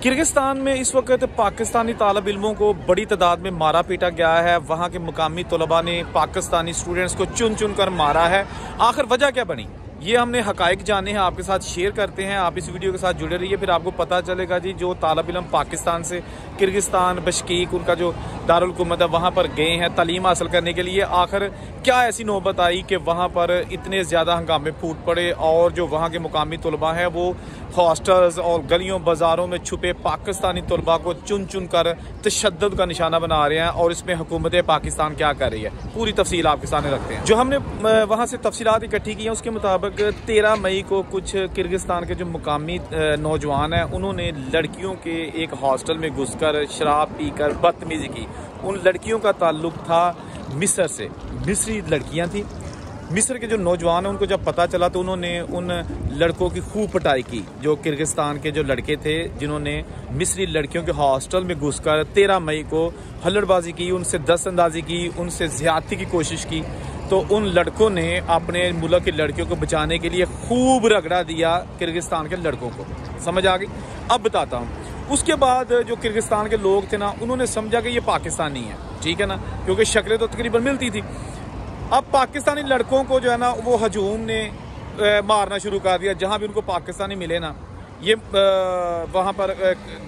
Kyrgyzstan में इस वक्त पाकिस्तानी तालिब इल्मों को बड़ी तादाद में मारा पीटा गया है। वहाँ के मुकामी तलबा ने पाकिस्तानी स्टूडेंट्स को चुन चुन कर मारा है। आखिर वजह क्या बनी, ये हमने हकाइक जाने हैं, आपके साथ शेयर करते हैं। आप इस वीडियो के साथ जुड़े रहिए, फिर आपको पता चलेगा जी। जो तालिब इल्म पाकिस्तान से किर्गिस्तान बिश्केक, उनका जो दारुल हुकूमत है, वहाँ पर गए हैं तालीम हासिल करने के लिए, आखिर क्या ऐसी नौबत आई कि वहाँ पर इतने ज़्यादा हंगामे फूट पड़े और जो वहाँ के मुकामी तलबा हैं वो हॉस्टल्स और गलियों बाज़ारों में छुपे पाकिस्तानी तलबा को चुन चुन कर तशद्दुद का निशाना बना रहे हैं। और इसमें हुकूमत पाकिस्तान क्या कर रही है, पूरी तफसील आपके सामने रखते हैं। जो हमने वहाँ से तफसीलात इकट्ठी की हैं उसके मुताबिक 13 मई को कुछ किर्गिस्तान के जो मुकामी नौजवान हैं उन्होंने लड़कियों के एक हॉस्टल में घुसकर शराब पीकर बदतमीजी की। उन लड़कियों का ताल्लुक था मिस्र से, मिस्री लड़कियां थी। मिस्र के जो नौजवान हैं उनको जब पता चला तो उन्होंने उन लड़कों की खूब पिटाई की। जो किर्गिस्तान के जो लड़के थे जिन्होंने मिस्री लड़कियों के हॉस्टल में घुसकर 13 मई को हल्लड़बाजी की, उनसे दस्तंदाजी की, उनसे ज़्यादती की कोशिश की, तो उन लड़कों ने अपने मुल्क की लड़कियों को बचाने के लिए खूब रगड़ा दिया किर्गिस्तान के लड़कों को। समझ आ गई? अब बताता हूँ। उसके बाद जो किर्गिस्तान के लोग थे ना, उन्होंने समझा कि ये पाकिस्तानी है, ठीक है ना, क्योंकि शक्लें तो तकरीबन मिलती थी। अब पाकिस्तानी लड़कों को जो है ना वो हजूम ने मारना शुरू कर दिया। जहाँ भी उनको पाकिस्तानी मिले ना, ये वहाँ पर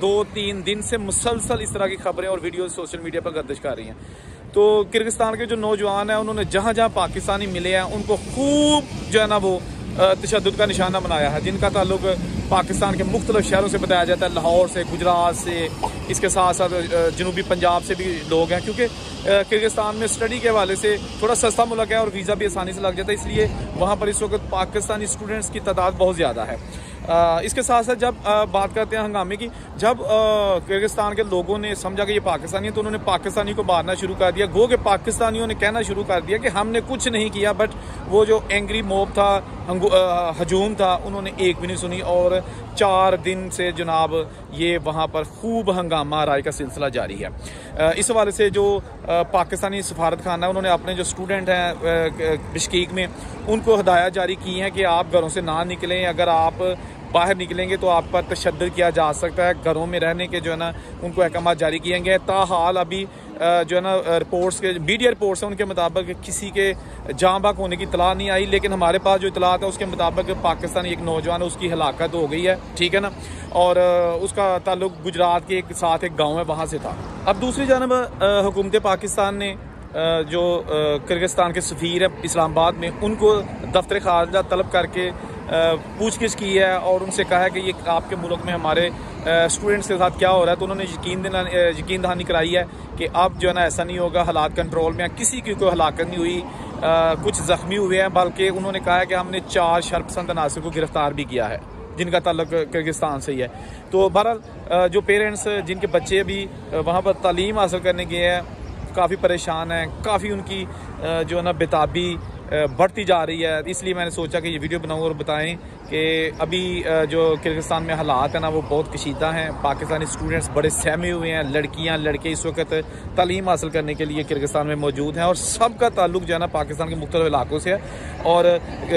2-3 दिन से मुसलसल इस तरह की खबरें और वीडियो सोशल मीडिया पर गर्दिश कर रही हैं। तो किर्गिस्तान के जो नौजवान हैं उन्होंने जहाँ जहाँ पाकिस्तानी मिले हैं उनको खूब जो है ना वो तशद्दुद का निशाना बनाया है, जिनका ताल्लुक पाकिस्तान के मुख्तलिफ शहरों से बताया जाता है, लाहौर से, गुजरात से, इसके साथ साथ जनूबी पंजाब से भी लोग हैं। क्योंकि किर्गिस्तान में स्टडी के हवाले से थोड़ा सस्ता मुल्क है और वीज़ा भी आसानी से लग जाता है, इसलिए वहाँ पर इस वक्त पाकिस्तानी स्टूडेंट्स की तादाद बहुत ज़्यादा है। इसके साथ साथ जब बात करते हैं हंगामे की, जब किर्गिस्तान के लोगों ने समझा कि ये पाकिस्तानी है तो उन्होंने पाकिस्तानी को मारना शुरू कर दिया। गो के पाकिस्तानियों ने कहना शुरू कर दिया कि हमने कुछ नहीं किया, बट वो जो एंग्री मॉब था, हजूम था, उन्होंने एक भी नहीं सुनी। और 4 दिन से जनाब ये वहाँ पर खूब हंगामा राय का सिलसिला जारी है। इस हवाले से जो पाकिस्तानी सफारत खाना है उन्होंने अपने जो स्टूडेंट हैं बिश्केक में उनको हदायत जारी की हैं कि आप घरों से ना निकलें, अगर आप बाहर निकलेंगे तो आप पर तशद्दुद किया जा सकता है। घरों में रहने के जो है ना उनको अहकाम जारी किए गए। ताहाल अभी जो है ना रिपोर्ट्स के मीडिया रिपोर्ट्स हैं उनके मुताबिक किसी के जाँ बाक होने की इतला नहीं आई, लेकिन हमारे पास जो इतलात है उसके मुताबिक पाकिस्तानी एक नौजवान है उसकी हलाकत हो गई है, ठीक है ना, और उसका ताल्लुक गुजरात के एक साथ एक गाँव है वहाँ से था। अब दूसरी जानब हुकूमत पाकिस्तान ने जो किर्गिस्तान के सफ़ीर है इस्लामाबाद में, उनको दफ्तर खारजा तलब करके पूछगिछ की है और उनसे कहा है कि ये आपके मुल्क में हमारे स्टूडेंट्स के साथ क्या हो रहा है। तो उन्होंने यकीन दहानी कराई है कि अब जो है ना ऐसा नहीं होगा, हालात कंट्रोल में, किसी की कोई हलाकत नहीं हुई, कुछ ज़ख्मी हुए हैं, बल्कि उन्होंने कहा है कि हमने 4 शर्पसंद अनासर को गिरफ्तार भी किया है जिनका ताल्लुक किर्गिस्तान से ही है। तो बहरहाल जो पेरेंट्स जिनके बच्चे अभी वहाँ पर तालीम हासिल करने गए हैं काफ़ी परेशान हैं, काफ़ी उनकी जो है ना बेताबी बढ़ती जा रही है। इसलिए मैंने सोचा कि ये वीडियो बनाऊँ और बताएं कि अभी जो किर्गिस्तान में हालात हैं ना वो बहुत कशीदा हैं। पाकिस्तानी स्टूडेंट्स बड़े सहमे हुए हैं, लड़कियां लड़के इस वक्त तालीम हासिल करने के लिए किर्गिस्तान में मौजूद हैं और सबका ताल्लुक जो है ना पाकिस्तान के मुख्तलिफ इलाकों से है। और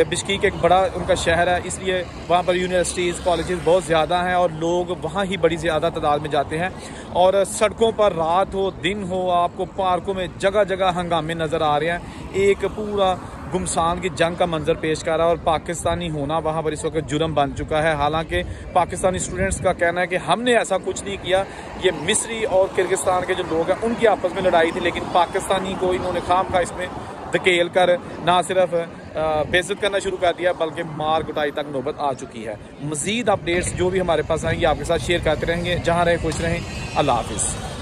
बिश्केक एक बड़ा उनका शहर है, इसलिए वहाँ पर यूनिवर्सिटीज़ कॉलेजेस बहुत ज़्यादा हैं और लोग वहाँ ही बड़ी ज़्यादा तादाद में जाते हैं। और सड़कों पर रात हो दिन हो, आपको पार्कों में जगह जगह हंगामे नज़र आ रहे हैं। एक पूरा गुमसान की जंग का मंजर पेश कर रहा है और पाकिस्तानी होना वहाँ पर इस वक्त जुर्म बन चुका है। हालांकि पाकिस्तानी स्टूडेंट्स का कहना है कि हमने ऐसा कुछ नहीं किया, ये मिस्री और किर्गिस्तान के जो लोग हैं उनकी आपस में लड़ाई थी, लेकिन पाकिस्तानी को इन्होंने खामखा इसमें धकेल कर ना सिर्फ बेइज्जत करना शुरू कर दिया बल्कि मार कुटाई तक नौबत आ चुकी है। मज़ीद अपडेट्स जो भी हमारे पास आएंगी आपके साथ शेयर करते रहेंगे। जहाँ रहे खुश रहें। अल्लाह हाफिज़।